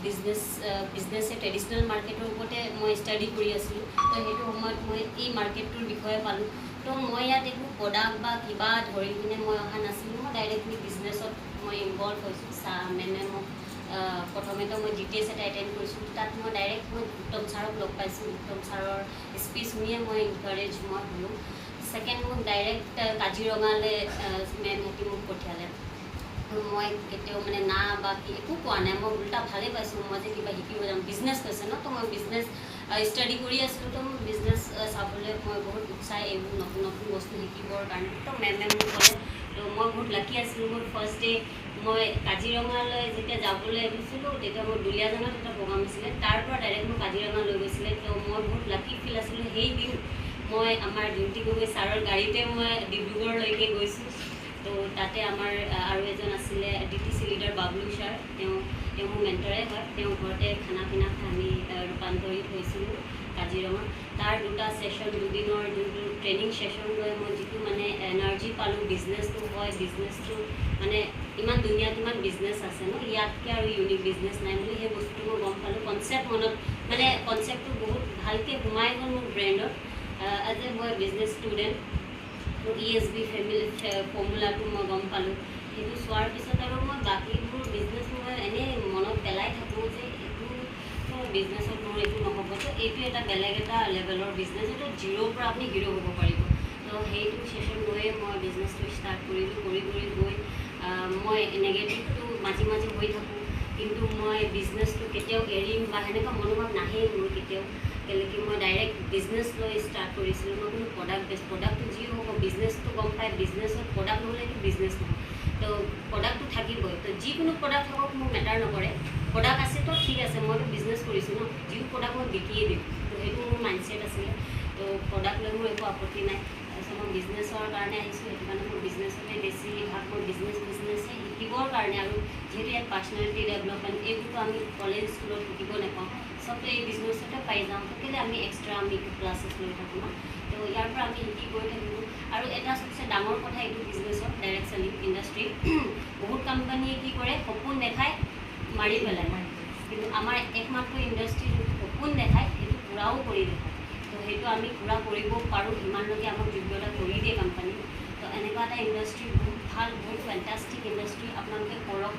বিজনেছে traditional মাৰ্কেটৰ ওপৰতে মই ষ্টাডি কৰি আছিলোঁ। তো সেইটো সময়ত মই এই মাৰ্কেটটোৰ বিষয়ে পালোঁ। তো মই ইয়াত একো প্ৰডাক্ট বা কিবা ধৰি কিনে মই অহা নাছিলোঁ। মই ডাইৰেক্টলি বিজনেছত মই ইনভল্ভ হৈছোঁ। মেমে মোক প্ৰথমেতো মই GTS এটা এটেণ্ড কৰিছোঁ। তাত মই ডাইৰেক্ট উত্তম ছাৰক লগ পাইছোঁ। উত্তম ছাৰৰ স্পীচ শুনিয়ে মই ইনকাৰেজ হ'লোঁ। ছেকেণ্ড মোক ডাইৰেক্ট কাজিৰঙালৈ মেমহঁতে মোক পঠিয়ালে। মই কেতিয়াও মানে না বা একো কোৱা নাই, মই উল্টা ভালেই পাইছোঁ। মই যে কিবা শিকিব যাম, বিজনেছ কৈছে ন, তো মই বিজনেছ ষ্টাডি কৰি আছিলোঁ। তো মোৰ বিজনেছ চাবলৈ মই বহুত উৎসাহ, এইবোৰ নতুন নতুন বস্তু শিকিবৰ কাৰণে। তো মেমে মোক ক'লে। তো মই বহুত লাকি আছিলোঁ। মোৰ ফাৰ্ষ্ট ডে মই কাজিৰঙালৈ যেতিয়া যাবলৈ আহিছিলোঁ, তেতিয়া মোৰ দুলীয়াজানত এটা প্ৰগ্ৰাম আছিলে, তাৰ পৰা ডাইৰেক্ট মোক কাজিৰঙা লৈ গৈছিলে। তো মই বহুত লাকি ফিল আছিলোঁ। সেইদিন মই আমাৰ ডিউটি গগৈ ছাৰৰ গাড়ীতে মই ডিব্ৰুগড়লৈকে গৈছোঁ। তো তাতে আমাৰ আৰু এজন আছিলে DTC লিডাৰ বাবলু ছাৰ, তেওঁ মোৰ মেণ্টৰে হয়। তেওঁ ঘৰতে খানা পিনা খাই আমি ৰূপান্তৰিত হৈছিলোঁ কাজিৰঙা। তাৰ দুটা ছেশ্যন, দুদিনৰ যোনটো ট্ৰেইনিং ছেশ্যন লৈ মই যিটো মানে এনাৰ্জি পালোঁ, বিজনেছটো হয়, বিজনেছটো মানে ইমান দুনিয়াত ইমান বিজনেছ আছে ন, ইয়াতকৈ আৰু ইউনিক বিজনেছ নাই বুলি সেই বস্তুটো মই গম পালোঁ। কনচেপ্ট মনত মানে কনচেপ্টটো বহুত ভালকৈ সোমাই গ'ল মোৰ ব্ৰেইনত। এজ এ মই বিজনেছ ষ্টুডেণ্ট ESB ফৰ্মুলাটো মই গম পালোঁ। সেইটো চোৱাৰ পিছত আৰু মই বাকীবোৰ বিজনেছ মই এনেই মনত পেলাই থাকোঁ যে এইটো বিজনেছত মোৰ এইটো নহ'ব। তো এইটো এটা বেলেগ এটা লেভেলৰ বিজনেছ, এইটো জিৰ'ৰ পৰা আপুনি হিৰ' হ'ব পাৰিব। তো সেইটো ছেশ্যন লৈয়ে মই বিজনেছটো ষ্টাৰ্ট কৰিলোঁ। কৰি গৈ মই নিগেটিভটো মাজে মাজে হৈ থাকোঁ, কিন্তু মই বিজনেছটো কেতিয়াও এৰিম বা সেনেকুৱা মনোভাৱ নাহেই মোৰ কেতিয়াও। কেলেকি মই ডাইৰেক্ট বিজনেছ লৈ ষ্টাৰ্ট কৰিছিলোঁ। মই কোনো প্ৰডাক্টটো যি হ'ব, বিজনেছটো গম পাই, বিজনেছত প্ৰডাক্ট নহ'লে এইটো বিজনেছ নহয়। তো প্ৰডাক্টটো থাকিবই। তো যিকোনো প্ৰডাক্ট হওক মোক মেটাৰ নকৰে। প্ৰডাক্ট আছে তো ঠিক আছে, মইতো বিজনেছ কৰিছোঁ ন, যিটো প্ৰডাক্ট মই বিকিয়ে দিম। তো সেইটো মোৰ মাইণ্ডছেট আছিলে। তো প্ৰডাক্ট লৈ মোৰ একো আপত্তি নাই। তাৰপিছত মই বিজনেছৰ কাৰণে আহিছোঁ। সেইটো কাৰণে মোৰ বিজনেছতে বেছি ভাগ, মই বিজনেছে শিকিবৰ কাৰণে। আৰু যিহেতু ইয়াত পাৰ্চনেলিটি ডেভেলপমেণ্ট এইবোৰতো আমি কলেজ স্কুলত শিকিব নাপাওঁ, চবতো এই বিজনেছতে পাই যাওঁ। কেলৈ আমি এক্সট্ৰা আমি ক্লাছেছ লৈ থাকোঁ ন। তো ইয়াৰ পৰা আমি শিকি গৈ থাকিলোঁ। আৰু এটা চবচে ডাঙৰ কথা এইটো বিজনেছত, ডাইৰেক্ট চেলিং ইণ্ডাষ্ট্ৰী, বহুত কোম্পানীয়ে কি কৰে, সপোন দেখায় মাৰি পেলায়। কিন্তু আমাৰ একমাত্ৰ ইণ্ডাষ্ট্ৰী যোনটো সপোন দেখায় সেইটো পূৰাও কৰি দেখায়। তো সেইটো আমি পূৰা কৰিব পাৰোঁ, সিমানলৈকে আমাক যোগ্যতা কৰি দিয়ে কোম্পানী। তো এনেকুৱা এটা ইণ্ডাষ্ট্ৰী বহুত ভাল, বহুত ফেণ্টাষ্টিক ইণ্ডাষ্ট্ৰী, আপোনালোকে কৰক।